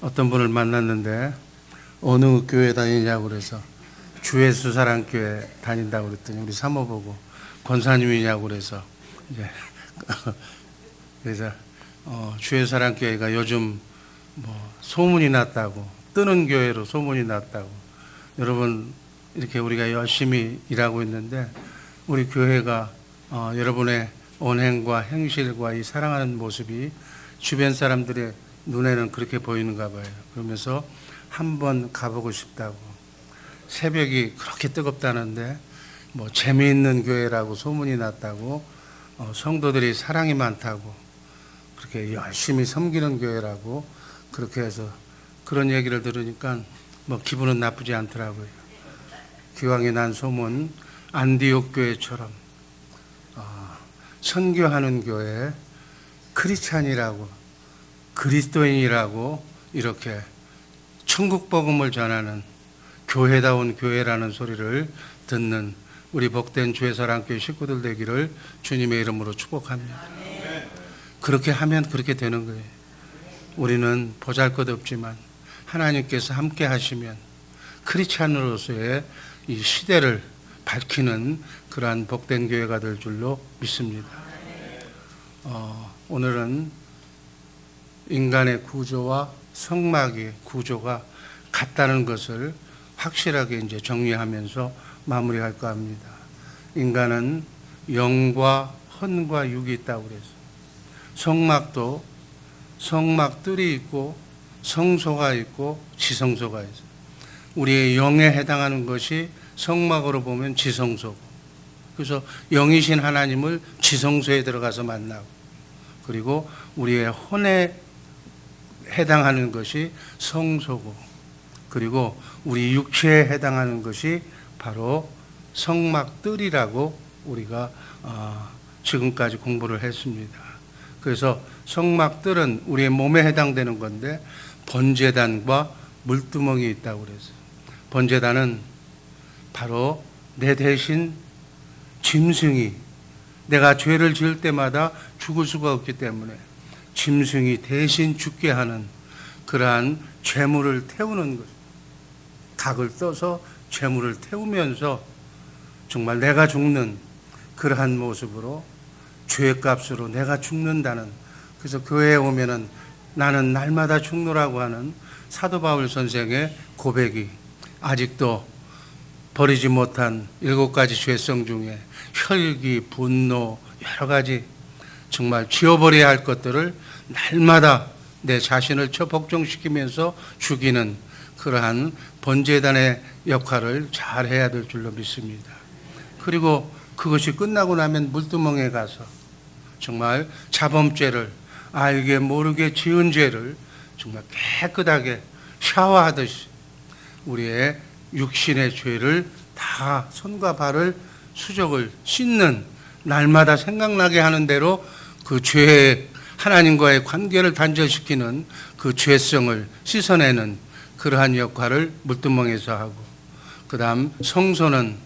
어떤 분을 만났는데 어느 교회 다니냐고 그래서 주예수 사랑교회 다닌다고 그랬더니 우리 사모보고 권사님이냐고 그래서 이제 그래서 주예수 사랑교회가 요즘 뭐 소문이 났다고, 뜨는 교회로 소문이 났다고. 여러분 이렇게 우리가 열심히 일하고 있는데 우리 교회가 여러분의 언행과 행실과 이 사랑하는 모습이 주변 사람들의 눈에는 그렇게 보이는가 봐요. 그러면서 한번 가보고 싶다고, 새벽이 그렇게 뜨겁다는데 뭐 재미있는 교회라고 소문이 났다고, 성도들이 사랑이 많다고, 그렇게 열심히 섬기는 교회라고, 그렇게 해서 그런 얘기를 들으니까 뭐 기분은 나쁘지 않더라고요. 기왕에 난 소문, 안디옥 교회처럼 선교하는 교회, 크리스찬이라고, 그리스도인이라고 이렇게 천국 복음을 전하는 교회다운 교회라는 소리를 듣는 우리 복된 주의 사랑교회 식구들 되기를 주님의 이름으로 축복합니다. 그렇게 하면 그렇게 되는 거예요. 우리는 보잘것없지만 하나님께서 함께 하시면 크리스찬으로서의 이 시대를 밝히는 그러한 복된 교회가 될 줄로 믿습니다. 오늘은 인간의 구조와 성막의 구조가 같다는 것을 확실하게 이제 정리하면서 마무리할까 합니다. 인간은 영과 혼과 육이 있다고 그래서 성막도 성막들이 있고 성소가 있고 지성소가 있어요. 우리의 영에 해당하는 것이 성막으로 보면 지성소고, 그래서 영이신 하나님을 지성소에 들어가서 만나고, 그리고 우리의 혼에 해당하는 것이 성소고, 그리고 우리 육체에 해당하는 것이 바로 성막들이라고 우리가 지금까지 공부를 했습니다. 그래서 성막들은 우리의 몸에 해당되는 건데 번제단과 물두멍이 있다고 그랬어요. 번제단은 바로 내 대신 짐승이, 내가 죄를 지을 때마다 죽을 수가 없기 때문에 짐승이 대신 죽게 하는 그러한 죄물을 태우는 것, 각을 떠서 죄물을 태우면서 정말 내가 죽는 그러한 모습으로 죄값으로 내가 죽는다는, 그래서 교회에 오면은 나는 날마다 죽노라고 하는 사도 바울 선생의 고백이 아직도 버리지 못한 7가지 죄성 중에 혈기, 분노, 여러 가지 정말 지워버려야 할 것들을 날마다 내 자신을 복종시키면서 죽이는 그러한 번제단의 역할을 잘 해야 될 줄로 믿습니다. 그리고 그것이 끝나고 나면 물두멍에 가서 정말 자범죄를, 알게 모르게 지은 죄를 정말 깨끗하게 샤워하듯이 우리의 육신의 죄를 다 손과 발을 수족을 씻는, 날마다 생각나게 하는 대로 그 죄의 하나님과의 관계를 단절시키는 그 죄성을 씻어내는 그러한 역할을 물두멍에서 하고, 그 다음 성소는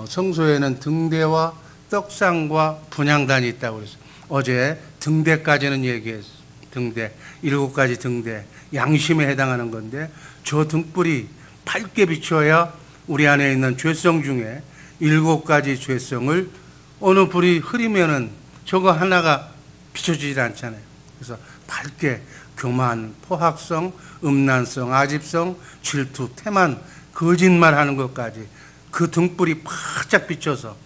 성소에는 등대와 떡상과 분향단이 있다고 그랬어요. 어제 등대까지는 얘기했어요. 등대, 7가지 등대, 양심에 해당하는 건데 저 등불이 밝게 비춰야 우리 안에 있는 죄성 중에 7가지 죄성을, 어느 불이 흐리면은 저거 하나가 비춰지지 않잖아요. 그래서 밝게 교만, 포학성, 음란성, 아집성, 질투, 태만, 거짓말하는 것까지 그 등불이 바짝 비춰서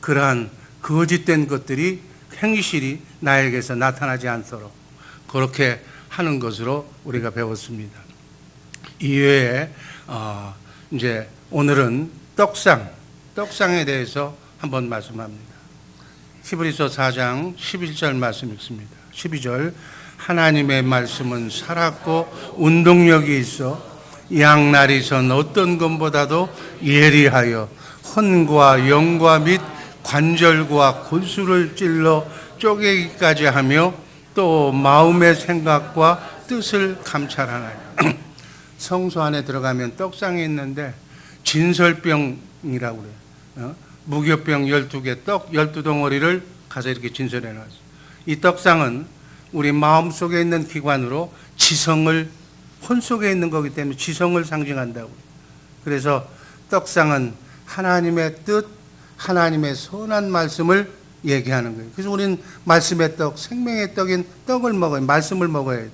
그러한 거짓된 것들이, 행실이 나에게서 나타나지 않도록 그렇게 하는 것으로 우리가 배웠습니다. 이외에 이제 오늘은 떡상에 대해서 한번 말씀합니다. 히브리서 4장 11절 말씀 읽습니다. 12절, 하나님의 말씀은 살았고 운동력이 있어 양날이선 어떤 것보다도 예리하여 혼과 영과 및 관절과 골수를 찔러 쪼개기까지 하며 또 마음의 생각과 뜻을 감찰하나니. 성소 안에 들어가면 떡상이 있는데 진설병이라고 그래요. 무교병 12개, 떡 12덩어리를 가서 이렇게 진설해 놨어요. 이 떡상은 우리 마음속에 있는 기관으로 지성을 혼 속에 있는 거기 때문에 지성을 상징한다고. 그래서 떡상은 하나님의 뜻, 하나님의 선한 말씀을 얘기하는 거예요. 그래서 우리는 말씀의 떡, 생명의 떡인 떡을 먹어요. 말씀을 먹어야 해요.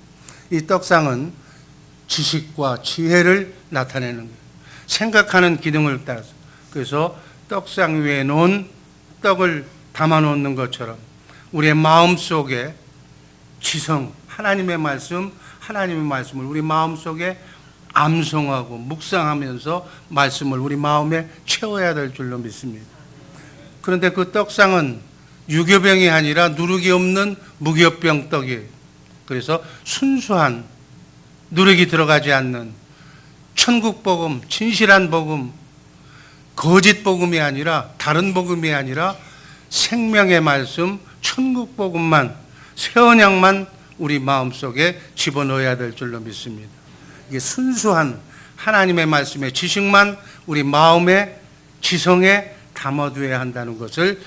이 떡상은 지식과 지혜를 나타내는 거예요. 생각하는 기능을 따라서. 그래서 떡상 위에 놓은 떡을 담아 놓는 것처럼 우리의 마음 속에 지성, 하나님의 말씀을 우리 마음 속에 암송하고 묵상하면서 말씀을 우리 마음에 채워야 될 줄로 믿습니다. 그런데 그 떡상은 유교병이 아니라 누룩이 없는 무교병 떡이에요. 그래서 순수한 누룩이 들어가지 않는 천국 복음, 진실한 복음, 거짓 복음이 아니라 다른 복음이 아니라 생명의 말씀, 천국 복음만, 새 언약만 우리 마음속에 집어넣어야 될 줄로 믿습니다. 이게 순수한 하나님의 말씀의 지식만 우리 마음의 지성에 담아두어야 한다는 것을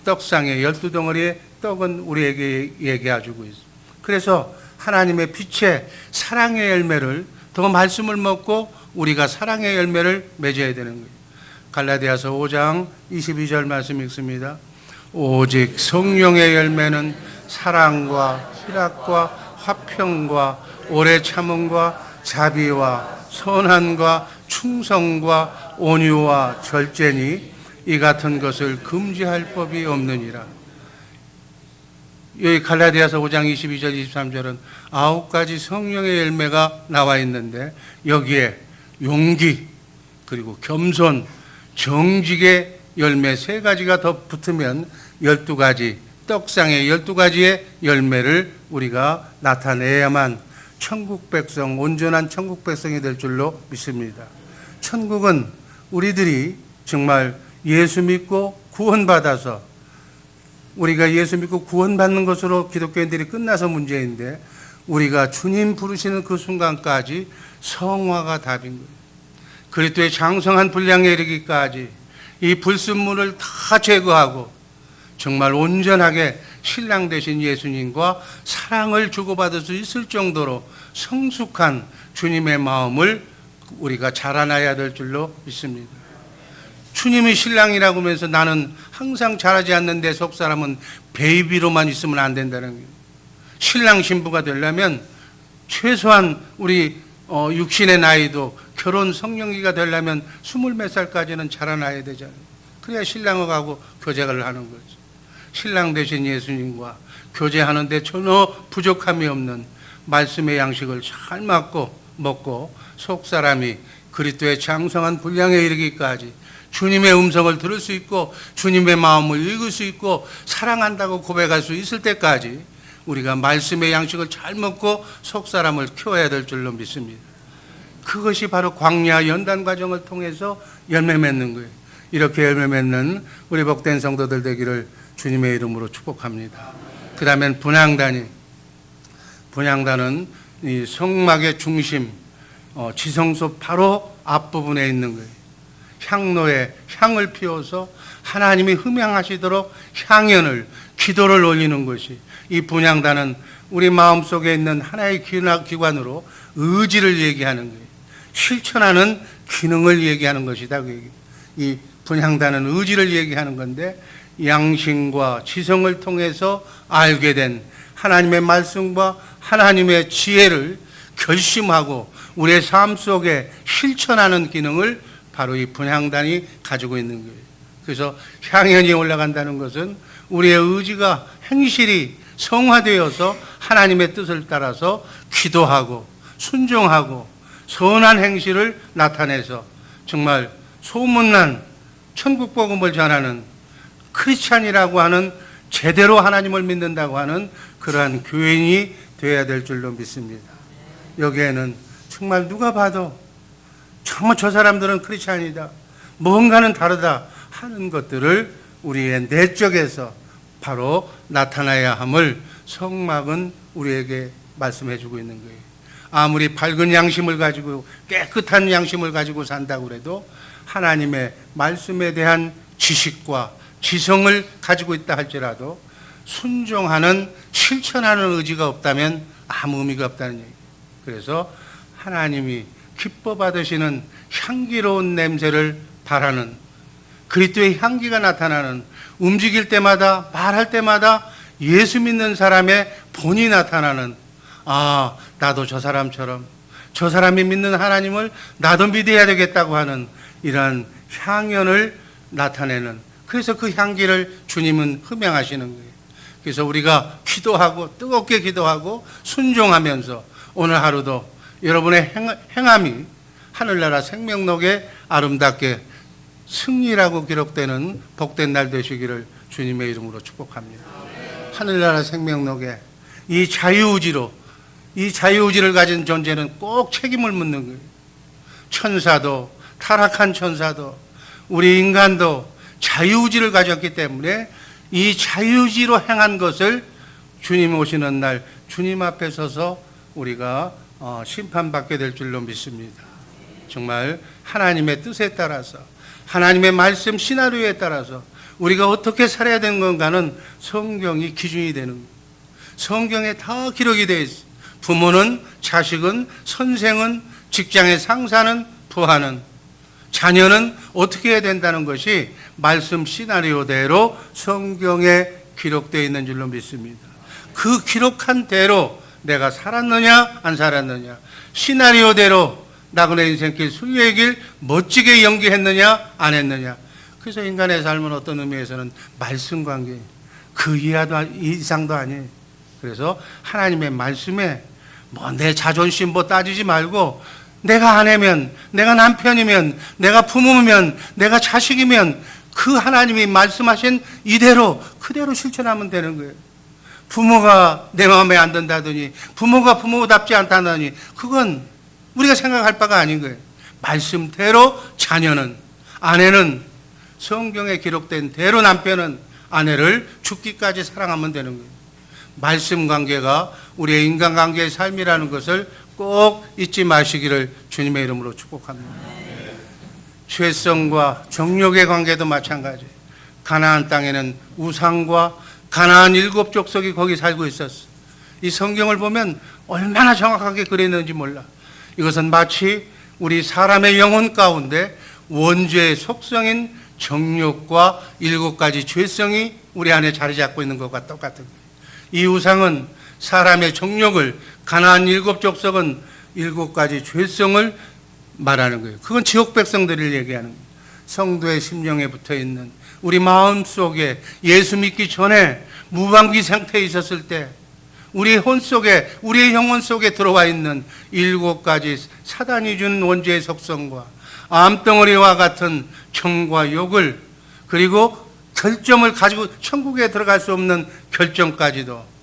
떡상의 12덩어리의 떡은 우리에게 얘기해주고 있습니다. 그래서 하나님의 빛의 사랑의 열매를 더 말씀을 먹고 우리가 사랑의 열매를 맺어야 되는 거예요. 갈라디아서 5장 22절 말씀 읽습니다. 오직 성령의 열매는 사랑과 희락과 화평과 오래 참음과 자비와 선함과 충성과 온유와 절제니 이 같은 것을 금지할 법이 없느니라. 여기 갈라디아서 5장 22절 23절은 9가지 성령의 열매가 나와 있는데 여기에 용기 그리고 겸손, 정직의 열매 3가지가 더 붙으면 12가지 떡상의 12가지의 열매를 우리가 나타내야만 천국 백성, 온전한 천국 백성이 될 줄로 믿습니다. 천국은 우리들이 정말 예수 믿고 구원받아서 우리가 예수 믿고 구원받는 것으로 기독교인들이 끝나서 문제인데 우리가 주님 부르시는 그 순간까지 성화가 답인 거예요. 그리스도의 장성한 분량에 이르기까지 이 불순물을 다 제거하고 정말 온전하게 신랑 되신 예수님과 사랑을 주고받을 수 있을 정도로 성숙한 주님의 마음을 우리가 자라나야 될 줄로 믿습니다. 주님이 신랑이라고 하면서 나는 항상 잘하지 않는데 속 사람은 베이비로만 있으면 안 된다는 거예요. 신랑 신부가 되려면 최소한 우리 육신의 나이도 결혼 성년기가 되려면 20몇 살까지는 자라나야 되잖아요. 그래야 신랑하고 교제를 하는 거죠. 신랑 되신 예수님과 교제하는데 전혀 부족함이 없는 말씀의 양식을 잘 먹고 속 사람이 그리스도의 장성한 분량에 이르기까지 주님의 음성을 들을 수 있고 주님의 마음을 읽을 수 있고 사랑한다고 고백할 수 있을 때까지 우리가 말씀의 양식을 잘 먹고 속 사람을 키워야 될 줄로 믿습니다. 그것이 바로 광야 연단 과정을 통해서 열매 맺는 거예요. 이렇게 열매 맺는 우리 복된 성도들 되기를 주님의 이름으로 축복합니다. 그 다음엔 분향단은 이 성막의 중심, 지성소 바로 앞부분에 있는 거예요. 향로에 향을 피워서 하나님이 흠향하시도록 향연을, 기도를 올리는 것이 이 분향단은 우리 마음속에 있는 하나의 기관으로 의지를 얘기하는 거예요. 실천하는 기능을 얘기하는 것이다. 이 분향단은 의지를 얘기하는 건데 양심과 지성을 통해서 알게 된 하나님의 말씀과 하나님의 지혜를 결심하고 우리의 삶 속에 실천하는 기능을 바로 이 분향단이 가지고 있는 거예요. 그래서 향연이 올라간다는 것은 우리의 의지가 행실이 성화되어서 하나님의 뜻을 따라서 기도하고 순종하고 선한 행실을 나타내서 정말 소문난 천국 복음을 전하는 크리스찬이라고 하는 제대로 하나님을 믿는다고 하는 그러한 교인이 되어야 될 줄로 믿습니다. 여기에는 정말 누가 봐도 정말 저 사람들은 크리스찬이다, 뭔가는 다르다 하는 것들을 우리의 내적에서 바로 나타나야 함을 성막은 우리에게 말씀해 주고 있는 거예요. 아무리 밝은 양심을 가지고 깨끗한 양심을 가지고 산다고 해도 하나님의 말씀에 대한 지식과 지성을 가지고 있다 할지라도 순종하는 실천하는 의지가 없다면 아무 의미가 없다는 얘기예요. 그래서 하나님이 기뻐 받으시는 향기로운 냄새를 바라는, 그리스도의 향기가 나타나는, 움직일 때마다 말할 때마다 예수 믿는 사람의 본이 나타나는, 아, 나도 저 사람처럼 저 사람이 믿는 하나님을 나도 믿어야 되겠다고 하는 이러한 향연을 나타내는, 그래서 그 향기를 주님은 흠양하시는 거예요. 그래서 우리가 기도하고 뜨겁게 기도하고 순종하면서 오늘 하루도 여러분의 행함이 하늘나라 생명록에 아름답게 승리라고 기록되는 복된 날 되시기를 주님의 이름으로 축복합니다. 하늘나라 생명록에 이 자유의지로, 이 자유의지를 가진 존재는 꼭 책임을 묻는 거예요. 천사도, 타락한 천사도, 우리 인간도 자유의지를 가졌기 때문에 이 자유의지로 행한 것을 주님 오시는 날 주님 앞에 서서 우리가 심판받게 될 줄로 믿습니다. 정말 하나님의 뜻에 따라서, 하나님의 말씀 시나리오에 따라서 우리가 어떻게 살아야 되는 건가는 성경이 기준이 되는 거예요. 성경에 다 기록이 되어 있어요. 부모는, 자식은, 선생은, 직장의 상사는, 부하는, 자녀는 어떻게 해야 된다는 것이 말씀 시나리오대로 성경에 기록되어 있는 줄로 믿습니다. 그 기록한 대로 내가 살았느냐 안 살았느냐, 시나리오대로 나그네 인생길 순례의 길 멋지게 연기했느냐 안 했느냐. 그래서 인간의 삶은 어떤 의미에서는 말씀 관계, 그 이상도 아니에요. 그래서 하나님의 말씀에 뭐 내 자존심 뭐 따지지 말고, 내가 아내면, 내가 남편이면, 내가 부모면, 내가 자식이면 그 하나님이 말씀하신 이대로 그대로 실천하면 되는 거예요. 부모가 내 마음에 안 든다더니, 부모가 부모답지 않다더니 그건 우리가 생각할 바가 아닌 거예요. 말씀대로 자녀는, 아내는 성경에 기록된 대로 남편은 아내를 죽기까지 사랑하면 되는 거예요. 말씀 관계가 우리의 인간관계의 삶이라는 것을 꼭 잊지 마시기를 주님의 이름으로 축복합니다. 죄성과 정욕의 관계도 마찬가지예요. 가나안 땅에는 우상과 가나안 7 족속이 거기 살고 있었어요. 이 성경을 보면 얼마나 정확하게 그랬는지 몰라. 이것은 마치 우리 사람의 영혼 가운데 원죄의 속성인 정욕과 7가지 죄성이 우리 안에 자리 잡고 있는 것과 똑같은 거예요. 이 우상은 사람의 정욕을, 가나안 7 족속은 7가지 죄성을 말하는 거예요. 그건 지옥 백성들을 얘기하는 거예요. 성도의 심령에 붙어있는, 우리 마음 속에 예수 믿기 전에 무방비 상태에 있었을 때 우리의 혼 속에, 우리의 영혼 속에 들어와 있는 7가지 사단이 준 원죄의 속성과 암덩어리와 같은 정과 욕을, 그리고 결점을 가지고 천국에 들어갈 수 없는 결점까지도,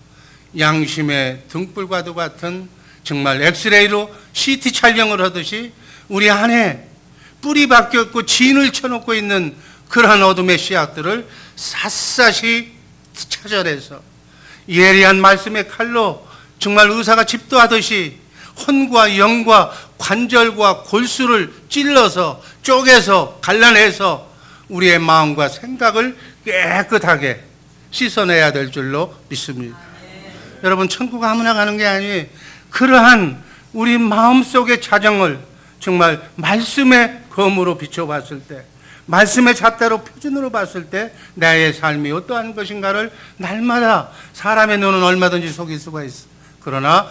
양심의 등불과도 같은 정말 엑스레이로 CT 촬영을 하듯이 우리 안에 뿌리 박혔고 진을 쳐놓고 있는 그러한 어둠의 씨앗들을 샅샅이 찾아내서 예리한 말씀의 칼로 정말 의사가 집도하듯이 혼과 영과 관절과 골수를 찔러서 쪼개서 갈라내서 우리의 마음과 생각을 깨끗하게 씻어내야 될 줄로 믿습니다. 여러분, 천국 아무나 가는 게 아니에요. 그러한 우리 마음속의 자정을 정말 말씀의 검으로 비춰봤을 때, 말씀의 잣대로 표준으로 봤을 때 나의 삶이 어떠한 것인가를 날마다, 사람의 눈은 얼마든지 속일 수가 있어. 그러나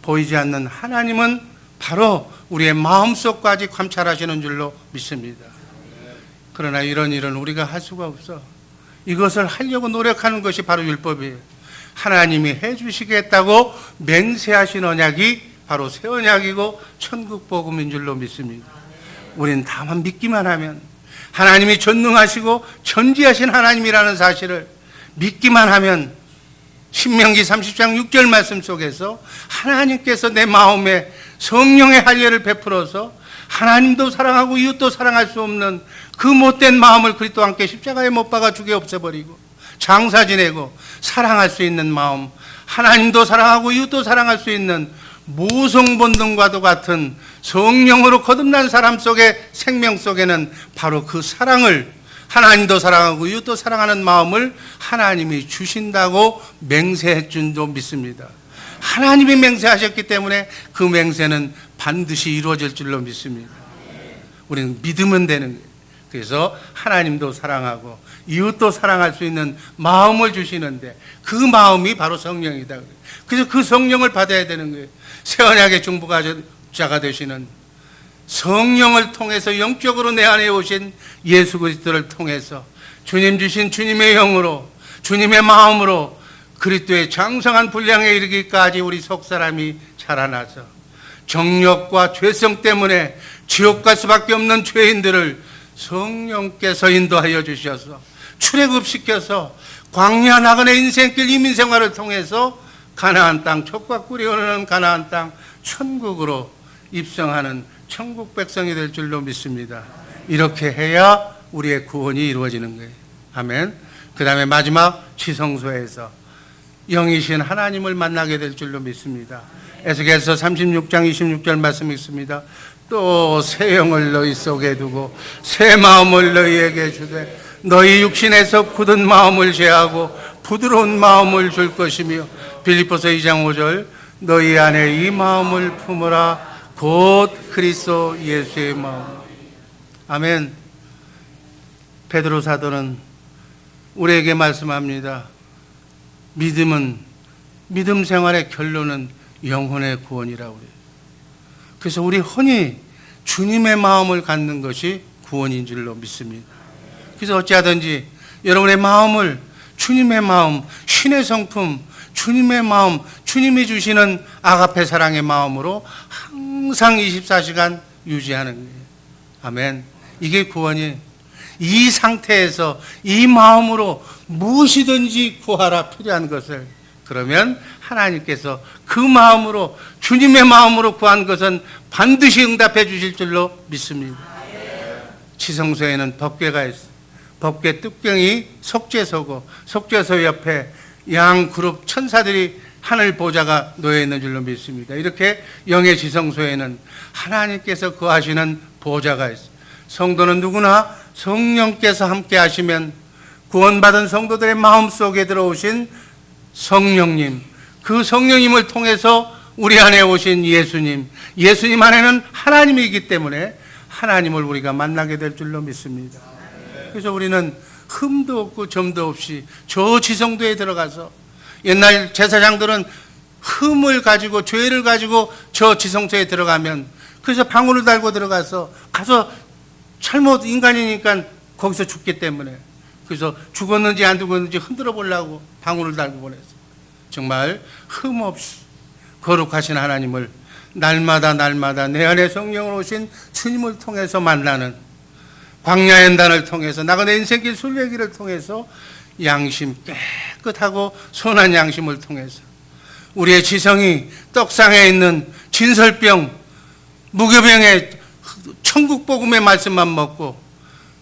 보이지 않는 하나님은 바로 우리의 마음속까지 관찰하시는 줄로 믿습니다. 그러나 이런 일은 우리가 할 수가 없어. 이것을 하려고 노력하는 것이 바로 율법이에요. 하나님이 해주시겠다고 맹세하신 언약이 바로 새 언약이고 천국 복음인 줄로 믿습니다. 우리는 다만 믿기만 하면, 하나님이 전능하시고 전지하신 하나님이라는 사실을 믿기만 하면, 신명기 30장 6절 말씀 속에서 하나님께서 내 마음에 성령의 할례를 베풀어서 하나님도 사랑하고 이웃도 사랑할 수 없는 그 못된 마음을 그리스도와 함께 십자가에 못 박아 죽여 없애버리고 장사 지내고 사랑할 수 있는 마음, 하나님도 사랑하고 이웃도 사랑할 수 있는 모성 본능과도 같은 성령으로 거듭난 사람 속의 생명 속에는 바로 그 사랑을, 하나님도 사랑하고 이웃도 사랑하는 마음을 하나님이 주신다고 맹세해 준 줄 믿습니다. 하나님이 맹세하셨기 때문에 그 맹세는 반드시 이루어질 줄로 믿습니다. 우리는 믿으면 되는 거예요. 그래서 하나님도 사랑하고 이웃도 사랑할 수 있는 마음을 주시는데 그 마음이 바로 성령이다. 그래서 그 성령을 받아야 되는 거예요. 새 언약의 중보자가 되시는 성령을 통해서 영적으로 내 안에 오신 예수 그리스도를 통해서 주님 주신 주님의 영으로 주님의 마음으로 그리스도의 장성한 분량에 이르기까지 우리 속사람이 자라나서 정욕과 죄성 때문에 지옥 갈 수밖에 없는 죄인들을 성령께서 인도하여 주셔서 출애굽시켜서 광야 나그네 인생길 이민생활을 통해서 가나안 땅 촉과 꿀이 흐르는 가나안 땅 천국으로 입성하는 천국 백성이 될 줄로 믿습니다. 이렇게 해야 우리의 구원이 이루어지는 거예요. 아멘. 그 다음에 마지막 지성소에서 영이신 하나님을 만나게 될 줄로 믿습니다. 에스겔서 36장 26절 말씀 있습니다. 또 새 영을 너희 속에 두고 새 마음을 너희에게 주되 너희 육신에서 굳은 마음을 제하고 부드러운 마음을 줄 것이며 빌립보서 2장 5절 너희 안에 이 마음을 품으라 곧 그리스도 예수의 마음. 아멘. 베드로 사도는 우리에게 말씀합니다. 믿음 생활의 결론은 영혼의 구원이라고 그래요. 그래서 우리 혼이 주님의 마음을 갖는 것이 구원인 줄로 믿습니다. 그래서 어찌하든지 여러분의 마음을 주님의 마음, 신의 성품, 주님의 마음, 주님이 주시는 아가페 사랑의 마음으로 항상 24시간 유지하는 거예요. 아멘. 이게 구원이 이 상태에서 이 마음으로 무엇이든지 구하라 필요한 것을 그러면 하나님께서 그 마음으로 주님의 마음으로 구한 것은 반드시 응답해 주실 줄로 믿습니다. 지성소에는 법궤가 있어요. 법궤 뚜껑이 속죄소고 속죄소 옆에 양 그룹 천사들이 하늘 보좌가 놓여 있는 줄로 믿습니다. 이렇게 영의 지성소에는 하나님께서 거하시는 보좌가 있어요. 성도는 누구나 성령께서 함께 하시면 구원받은 성도들의 마음속에 들어오신 성령님, 그 성령님을 통해서 우리 안에 오신 예수님, 예수님 안에는 하나님이기 때문에 하나님을 우리가 만나게 될 줄로 믿습니다. 그래서 우리는 흠도 없고 점도 없이 저 지성도에 들어가서 옛날 제사장들은 흠을 가지고 죄를 가지고 저 지성소에 들어가면 그래서 방울을 달고 들어가서 가서 잘못 인간이니까 거기서 죽기 때문에 그래서 죽었는지 안 죽었는지 흔들어 보려고 방울을 달고 보냈어요. 정말 흠 없이 거룩하신 하나님을 날마다 내 안에 성령으로 오신 주님을 통해서 만나는 광야의 연단을 통해서 나그네 인생길 순례길을 통해서 양심 깨끗하고 선한 양심을 통해서 우리의 지성이 떡상에 있는 진설병 무교병의 천국복음의 말씀만 먹고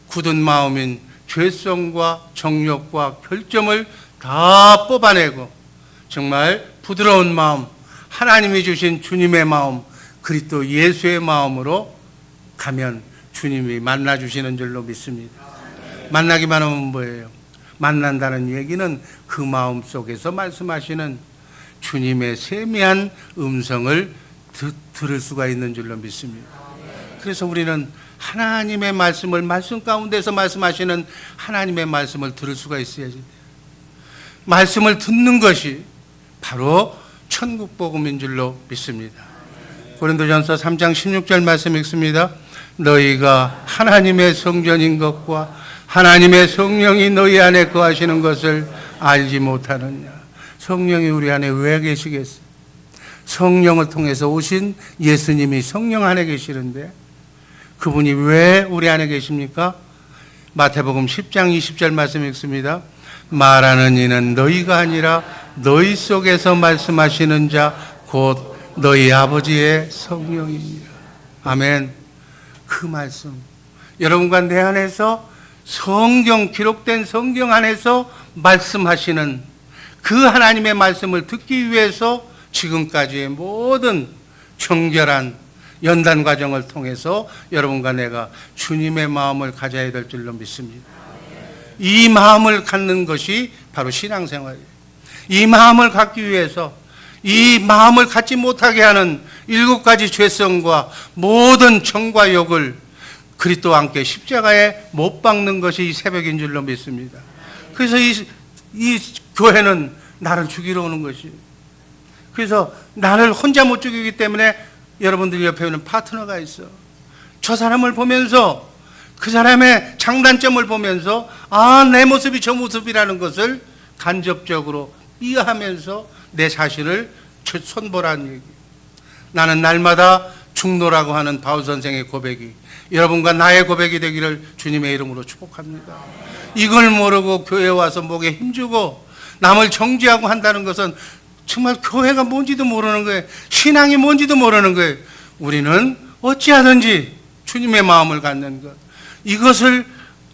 굳은 마음인 죄성과 정욕과 결점을 다 뽑아내고 정말 부드러운 마음, 하나님이 주신 주님의 마음, 그리스도 예수의 마음으로 가면 주님이 만나주시는 줄로 믿습니다. 만나기만 하면 뭐예요? 만난다는 얘기는 그 마음 속에서 말씀하시는 주님의 세미한 음성을 들을 수가 있는 줄로 믿습니다. 그래서 우리는 하나님의 말씀을 말씀 가운데서 말씀하시는 하나님의 말씀을 들을 수가 있어야지 돼요. 말씀을 듣는 것이 바로 천국 복음인 줄로 믿습니다. 고린도전서 3장 16절 말씀 읽습니다. 너희가 하나님의 성전인 것과 하나님의 성령이 너희 안에 거하시는 것을 알지 못하느냐. 성령이 우리 안에 왜 계시겠어요? 성령을 통해서 오신 예수님이 성령 안에 계시는데 그분이 왜 우리 안에 계십니까? 마태복음 10장 20절 말씀 읽습니다. 말하는 이는 너희가 아니라 너희 속에서 말씀하시는 자 곧 너희 아버지의 성령이니라. 아멘. 그 말씀 여러분과 내 안에서 성경 기록된 성경 안에서 말씀하시는 그 하나님의 말씀을 듣기 위해서 지금까지의 모든 정결한 연단 과정을 통해서 여러분과 내가 주님의 마음을 가져야 될 줄로 믿습니다. 이 마음을 갖는 것이 바로 신앙생활이에요. 이 마음을 갖기 위해서 이 마음을 갖지 못하게 하는 7가지 죄성과 모든 정과 욕을 그리스도와 함께 십자가에 못 박는 것이 이 새벽인 줄로 믿습니다. 그래서 이 교회는 나를 죽이러 오는 것이. 그래서 나를 혼자 못 죽이기 때문에 여러분들 옆에 있는 파트너가 있어. 저 사람을 보면서 그 사람의 장단점을 보면서 내 모습이 저 모습이라는 것을 간접적으로 이해하면서 내 자신을 손보라는 얘기. 나는 날마다 중노라고 하는 바울 선생의 고백이 여러분과 나의 고백이 되기를 주님의 이름으로 축복합니다. 이걸 모르고 교회에 와서 목에 힘주고 남을 정죄하고 한다는 것은 정말 교회가 뭔지도 모르는 거예요. 신앙이 뭔지도 모르는 거예요. 우리는 어찌하든지 주님의 마음을 갖는 것, 이것을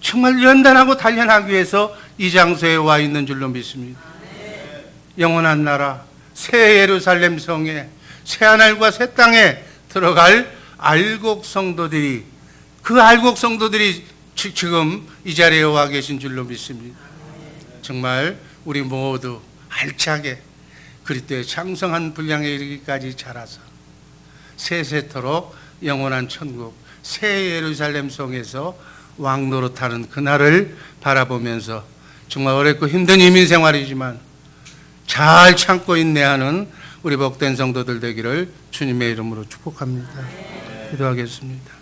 정말 연단하고 단련하기 위해서 이 장소에 와 있는 줄로 믿습니다. 영원한 나라 새 예루살렘 성에 새 하늘과 새 땅에 들어갈 알곡 성도들이, 그 알곡 성도들이 지금 이 자리에 와 계신 줄로 믿습니다. 정말 우리 모두 알차게 그리스도의 장성한 분량에 이르기까지 자라서 세세토록 영원한 천국 새 예루살렘 성에서 왕노릇하는 그날을 바라보면서 정말 어렵고 힘든 이민생활이지만 잘 참고 인내하는 우리 복된 성도들 되기를 주님의 이름으로 축복합니다. 기도하겠습니다.